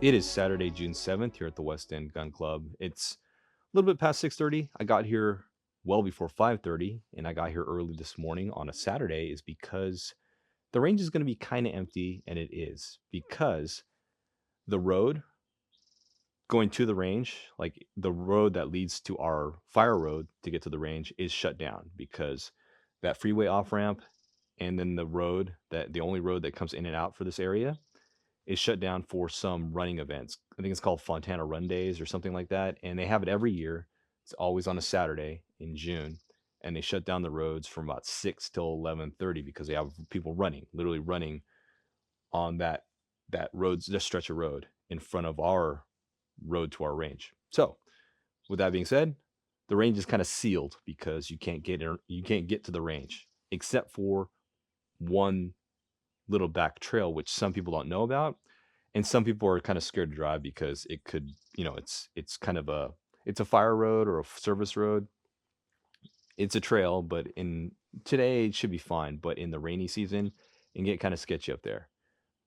It is Saturday, June 7th here at the West End Gun Club. It's a little bit past 6:30. I got here well before 5:30, and I got here early this morning on a Saturday is because the range is going to be kind of empty, and it is because the road going to the range, like the road that leads to our fire road to get to the range, is shut down because that freeway off ramp and then the only road that comes in and out for this area is shut down for some running events. I think it's called Fontana Run Days or something like that. And they have it every year. It's always on a Saturday in June. And they shut down the roads from about 6 till 11:30 because they have people running, literally running on that stretch of road in front of our road to our range. So, with that being said, the range is kind of sealed because you can't get to the range except for one little back trail, which some people don't know about, and some people are kind of scared to drive because it could, it's kind of it's a fire road or a service road. It's a trail, but in today it should be fine, but in the rainy season, it can get kind of sketchy up there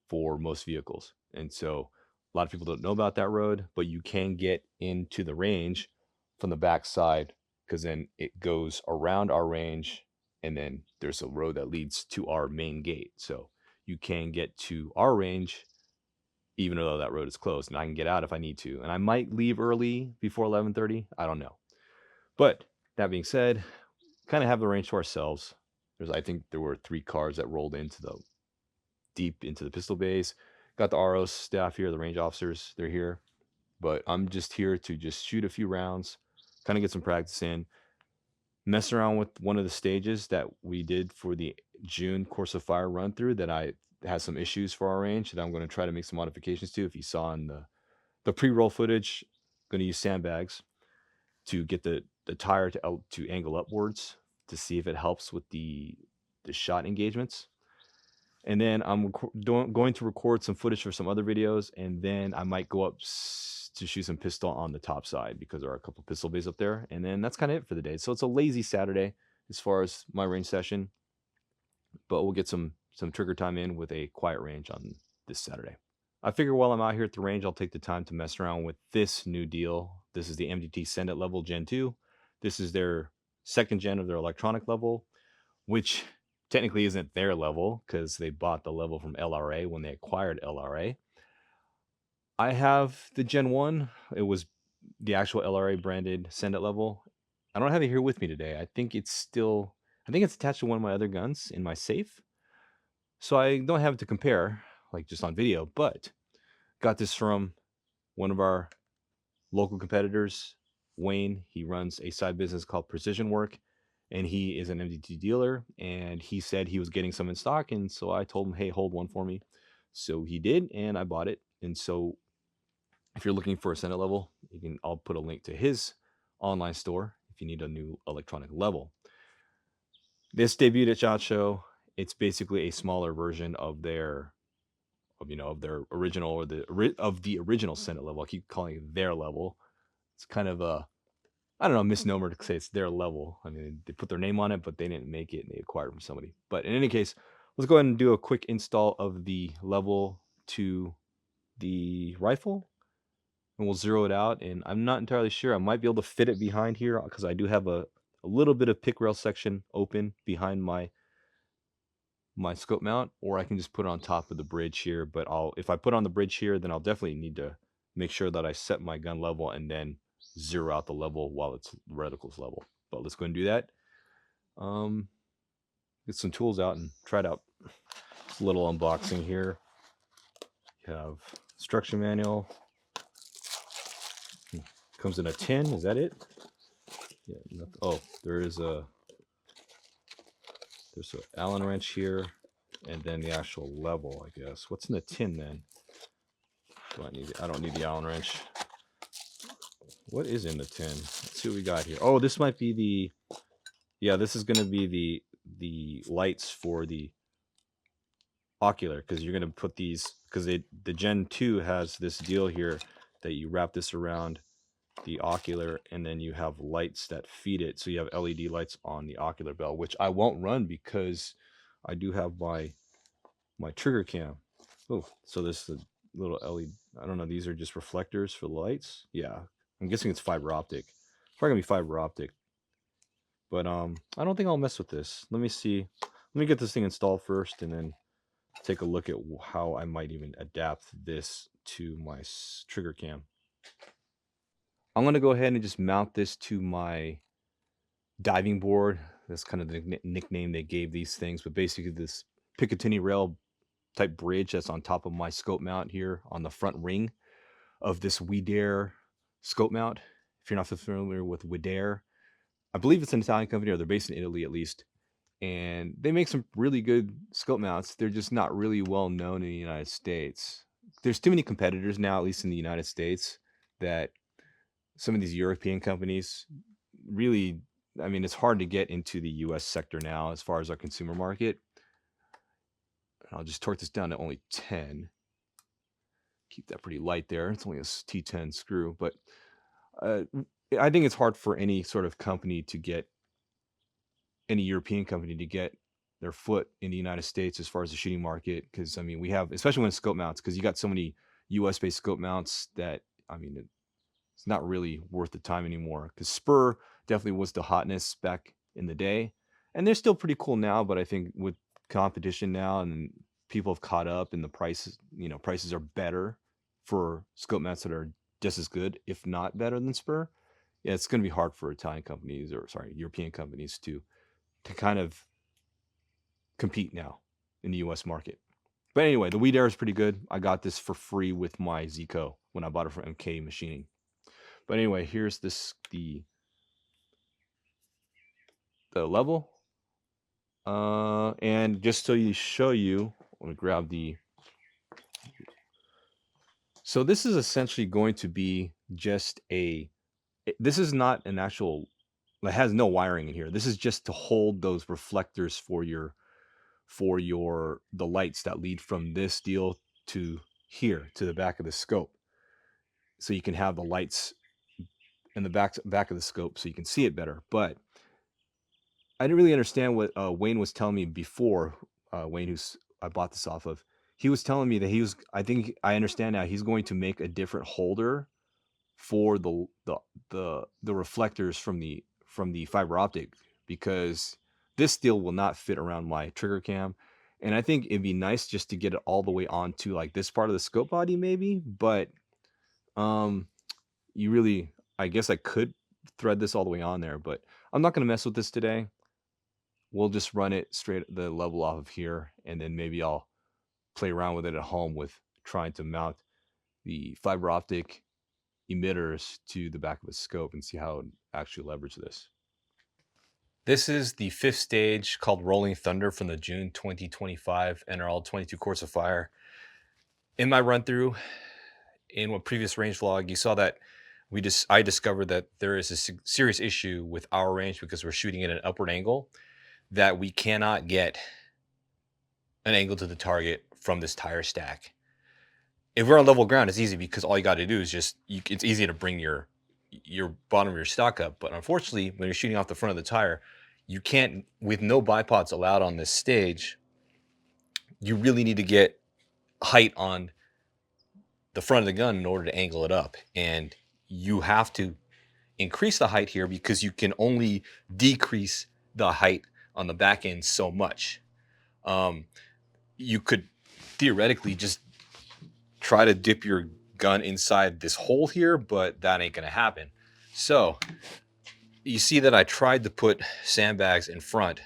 for most vehicles. And so a lot of people don't know about that road, but you can get into the range from the back side because then it goes around our range and then there's a road that leads to our main gate. So you can get to our range even though that road is closed, and I can get out if I need to. And I might leave early before 11:30. I don't know. But that being said, kind of have the range to ourselves. I think there were 3 cars that rolled deep into the pistol bays. Got the RO staff here, the range officers, they're here. But I'm just here to just shoot a few rounds, kind of get some practice in, mess around with one of the stages that we did for the June Course of Fire run through that I had some issues for our range that I'm going to try to make some modifications to. If you saw in the pre-roll footage, I'm going to use sandbags to get the tire to angle upwards to see if it helps with the shot engagements. And then I'm going to record some footage for some other videos, and then I might go up to shoot some pistol on the top side because there are a couple pistol bays up there. And then that's kind of it for the day. So it's a lazy Saturday as far as my range session, but we'll get some trigger time in with a quiet range on this Saturday. I figure while I'm out here at the range, I'll take the time to mess around with this new deal. This is the MDT Send It level Gen 2. This is their second gen of their electronic level, which technically isn't their level because they bought the level from LRA when they acquired LRA. I have the Gen 1. It was the actual LRA branded Send It level. I don't have it here with me today. I think it's attached to one of my other guns in my safe. So I don't have it to compare, like just on video, but got this from one of our local competitors, Wayne. He runs a side business called Precision Work, and he is an MDT dealer, and he said he was getting some in stock, and so I told him, hey, hold one for me. So he did, and I bought it. And so if you're looking for a Senate level, I'll put a link to his online store if you need a new electronic level. This debuted at SHOT Show. It's basically a smaller version of their original or of the original Senate level. I keep calling it their level. It's kind of a, I don't know, misnomer to say it's their level. I mean, they put their name on it, but they didn't make it and they acquired it from somebody. But in any case, let's go ahead and do a quick install of the level to the rifle and we'll zero it out. And I'm not entirely sure. I might be able to fit it behind here because I do have a little bit of pick rail section open behind my scope mount, or I can just put it on top of the bridge here. But if I put on the bridge here, then I'll definitely need to make sure that I set my gun level and then zero out the level while it's reticles level. But let's go and do that. Get some tools out and try it out. Just a little unboxing here. You have instruction manual. Comes in a tin. Is that it? Yeah. Oh, there's an Allen wrench here, and then the actual level, I guess. What's in the tin then? I don't need the Allen wrench. What is in the tin? Let's see what we got here. Oh, this might be this is going to be the lights for the ocular, because you're going to put these, because the Gen 2 has this deal here that you wrap this around the ocular and then you have lights that feed it. So you have LED lights on the ocular bell, which I won't run because I do have my trigger cam. Oh, so this little LED. I don't know. These are just reflectors for the lights. Yeah, I'm guessing it's fiber optic. It's probably gonna be fiber optic. But I don't think I'll mess with this. Let me see. Let me get this thing installed first, and then take a look at how I might even adapt this to my trigger cam. I'm gonna go ahead and just mount this to my diving board. That's kind of the nickname they gave these things, but basically this Picatinny rail type bridge that's on top of my scope mount here on the front ring of this WEGC scope mount. If you're not familiar with WEGC, I believe it's an Italian company, or they're based in Italy at least, and they make some really good scope mounts. They're just not really well known in the United States. There's too many competitors now, at least in the United States, that some of these European companies really, I mean, it's hard to get into the US sector now as far as our consumer market. I'll just torque this down to only 10. Keep that pretty light there. It's only a T10 screw, but I think it's hard for any sort of company to get, any European company to get their foot in the United States as far as the shooting market. Because I mean, we have, especially when it's scope mounts, because you got so many US based scope mounts that, I mean, it's not really worth the time anymore. Because Spur definitely was the hotness back in the day, and they're still pretty cool now. But I think with competition now, and people have caught up, and the prices, prices are better for scope mounts that are just as good, if not better than Spur. Yeah, it's going to be hard for Italian companies, or sorry, European companies to kind of compete now in the US market. But anyway, the WEGC is pretty good. I got this for free with my Zico when I bought it from MK Machining. But anyway, here's the level. And just to show you, let me grab the. So this is essentially going to be just this is not an actual, it has no wiring in here. This is just to hold those reflectors for the lights that lead from this deal to here, to the back of the scope. So you can have the lights in the back of the scope so you can see it better. But I didn't really understand what Wayne was telling me before. Wayne, who's I bought this off of, he was telling me that I think I understand now, he's going to make a different holder for the reflectors from the fiber optic, because this steel will not fit around my trigger cam. And I think it'd be nice just to get it all the way onto like this part of the scope body maybe, but you really, I guess I could thread this all the way on there, but I'm not going to mess with this today. We'll just run it straight the level off of here, and then maybe I'll play around with it at home with trying to mount the fiber optic emitters to the back of the scope and see how it actually leverage this. This is the 5th stage called Rolling Thunder from the June 2025 NRL22 Course of Fire. In my run through, in a previous range vlog, you saw that I discovered that there is a serious issue with our range because we're shooting at an upward angle, that we cannot get an angle to the target from this tire stack. If we're on level ground, it's easy because all you got to do is it's easy to bring your bottom of your stock up. But unfortunately, when you're shooting off the front of the tire, you can't, with no bipods allowed on this stage, you really need to get height on the front of the gun in order to angle it up. And you have to increase the height here because you can only decrease the height on the back end so much. You could theoretically just try to dip your gun inside this hole here, but that ain't gonna happen. So you see that I tried to put sandbags in front.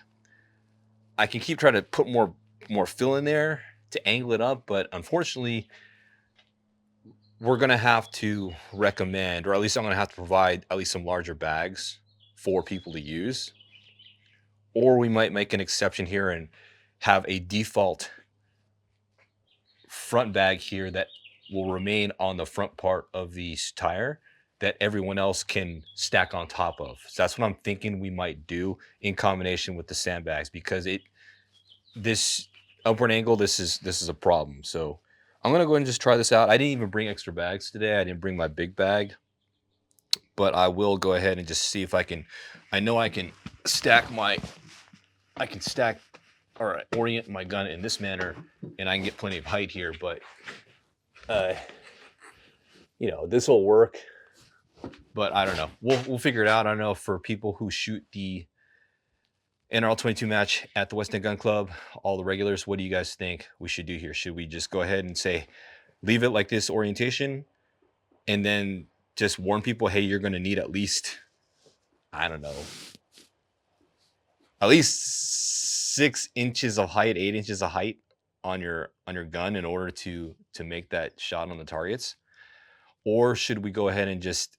I can keep trying to put more fill in there to angle it up, but unfortunately we're gonna have to recommend, or at least I'm gonna have to provide at least some larger bags for people to use, or we might make an exception here and have a default front bag here that will remain on the front part of the tire that everyone else can stack on top of. So that's what I'm thinking we might do in combination with the sandbags, because this upward angle, this is a problem. So I'm gonna go ahead and just try this out. I didn't even bring extra bags today. I didn't bring my big bag, but I will go ahead and just see if I can. I know I can stack or orient my gun in this manner, and I can get plenty of height here, but you know, this will work, but I don't know. We'll figure it out. I don't know, for people who shoot the NRL22 match at the West End Gun Club, all the regulars, what do you guys think we should do here? Should we just go ahead and say, leave it like this orientation, and then just warn people, hey, you're going to need at least, I don't know, at least 6 inches of height, 8 inches of height on your gun in order to make that shot on the targets? Or should we go ahead and just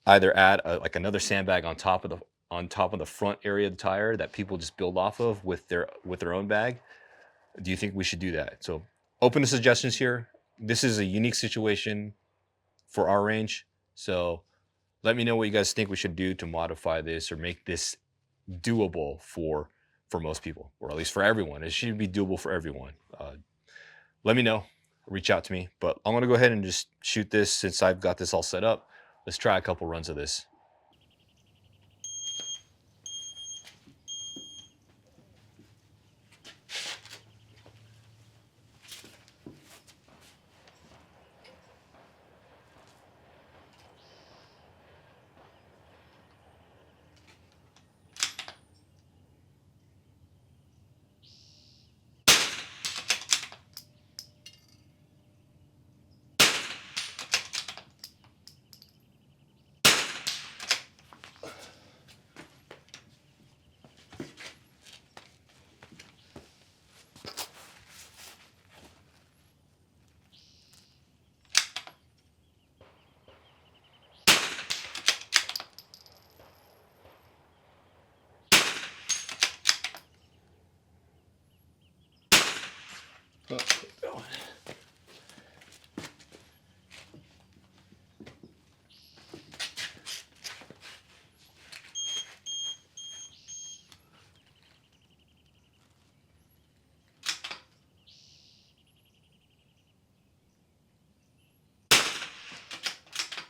either add like another sandbag on top of the front area of the tire that people just build off of with their own bag? Do you think we should do that? So open to suggestions here. This is a unique situation for our range, so let me know what you guys think we should do to modify this or make this doable for most people, or at least for everyone. It should be doable for everyone. Let me know. Reach out to me. But I'm going to go ahead and just shoot this since I've got this all set up. Let's try a couple runs of this.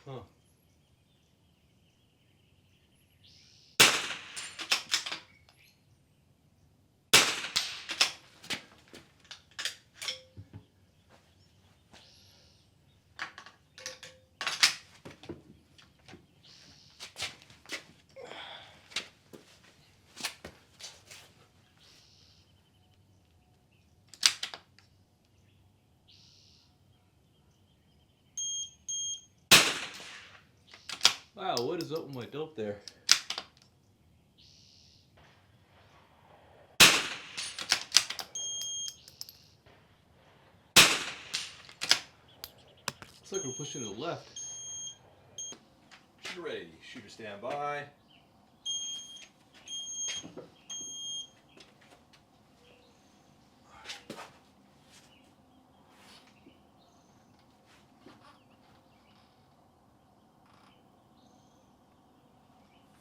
Huh. Wow, what is up with my dope there? Looks like we're pushing to the left. Shooter ready. Shooter stand by.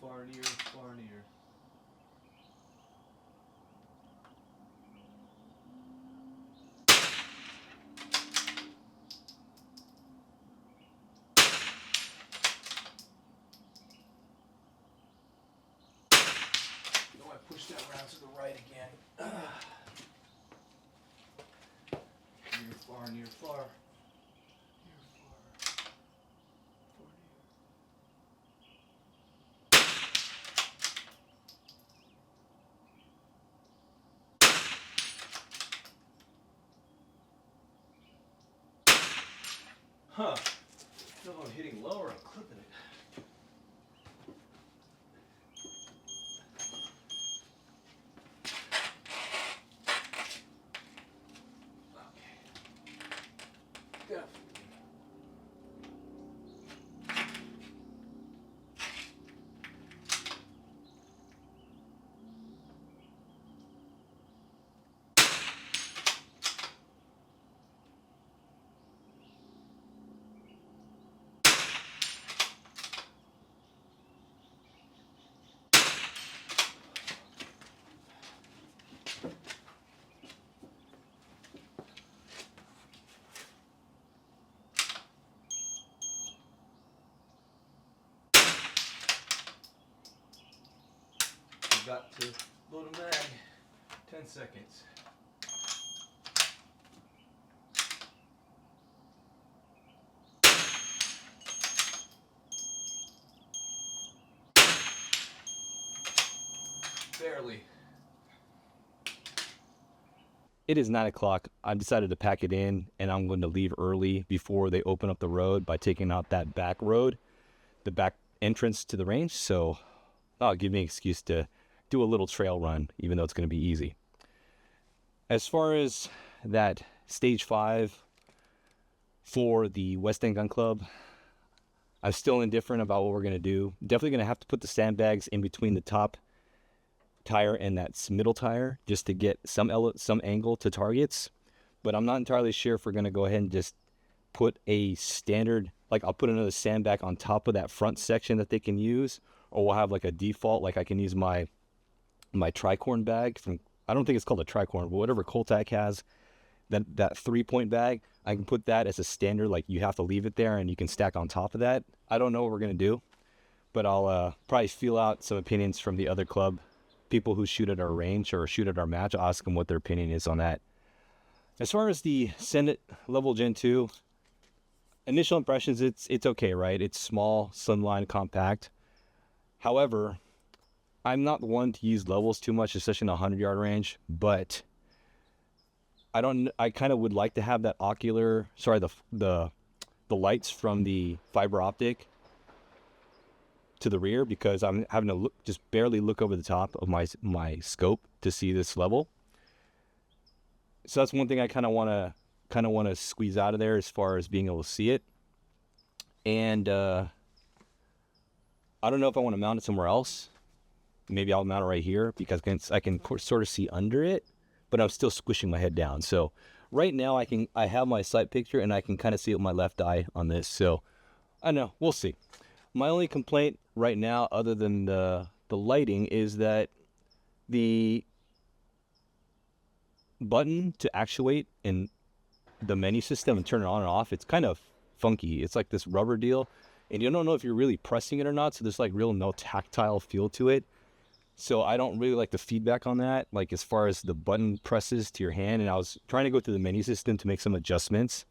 Far near, far near. No, I pushed that round to the right again. Near, far, near, far. Huh. No, I'm hitting lower, I'm clipping it. Okay. Definitely. Got to load a mag. 10 seconds. Barely. It is 9 o'clock. I've decided to pack it in, and I'm going to leave early before they open up the road by taking out that back road, the back entrance to the range. So that'll give me an excuse to do a little trail run, even though it's going to be easy. As far as that stage 5 for the West End Gun Club, I'm still indifferent about what we're going to do. Definitely going to have to put the sandbags in between the top tire and that middle tire just to get some angle to targets. But I'm not entirely sure if we're going to go ahead and just put a standard, like I'll put another sandbag on top of that front section that they can use, or we'll have like a default, like I can use my tricorn bag from, I don't think it's called a tricorn, but whatever Coltac has, that 3-point bag, I can put that as a standard, like you have to leave it there and you can stack on top of that. I don't know what we're going to do, but I'll probably feel out some opinions from the other club, people who shoot at our range or shoot at our match. I'll ask them what their opinion is on that. As far as the Senate level Gen 2, initial impressions, it's okay, right? It's small, slimline, compact. However, I'm not the one to use levels too much, especially in a 100-yard range, but I kind of would like to have that the lights from the fiber optic to the rear, because I'm having to just barely look over the top of my scope to see this level. So that's one thing I kind of want to squeeze out of there as far as being able to see it. And I don't know if I want to mount it somewhere else. Maybe I'll mount it right here because I can sort of see under it, but I'm still squishing my head down. So right now I have my sight picture and I can kind of see it with my left eye on this. So I don't know, we'll see. My only complaint right now, other than the lighting, is that the button to actuate in the menu system and turn it on and off, it's kind of funky. It's like this rubber deal, and you don't know if you're really pressing it or not, so there's like no tactile feel to it. So I don't really like the feedback on that, like as far as the button presses to your hand. And I was trying to go through the menu system to make some adjustments,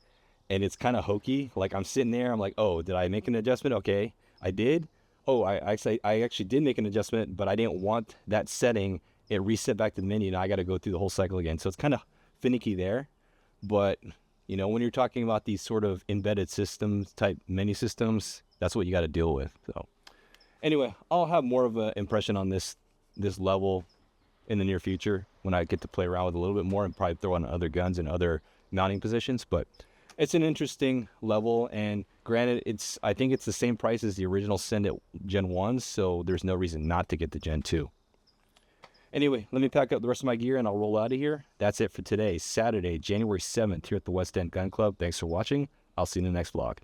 and it's kind of hokey. Like I'm sitting there, I'm like, oh, did I make an adjustment? Okay, I did. Oh, I actually did make an adjustment, but I didn't want that setting. It reset back to the menu, and I got to go through the whole cycle again. So it's kind of finicky there. But, you know, when you're talking about these sort of embedded systems type menu systems, that's what you got to deal with. So anyway, I'll have more of an impression on this level in the near future when I get to play around with a little bit more and probably throw on other guns and other mounting positions. But it's an interesting level, and granted, I think it's the same price as the original Send It Gen 1, so there's no reason not to get the Gen 2. Anyway, let me pack up the rest of my gear and I'll roll out of here. That's it for today, Saturday, January 7th, here at the West End Gun Club. Thanks for watching. I'll see you in the next vlog.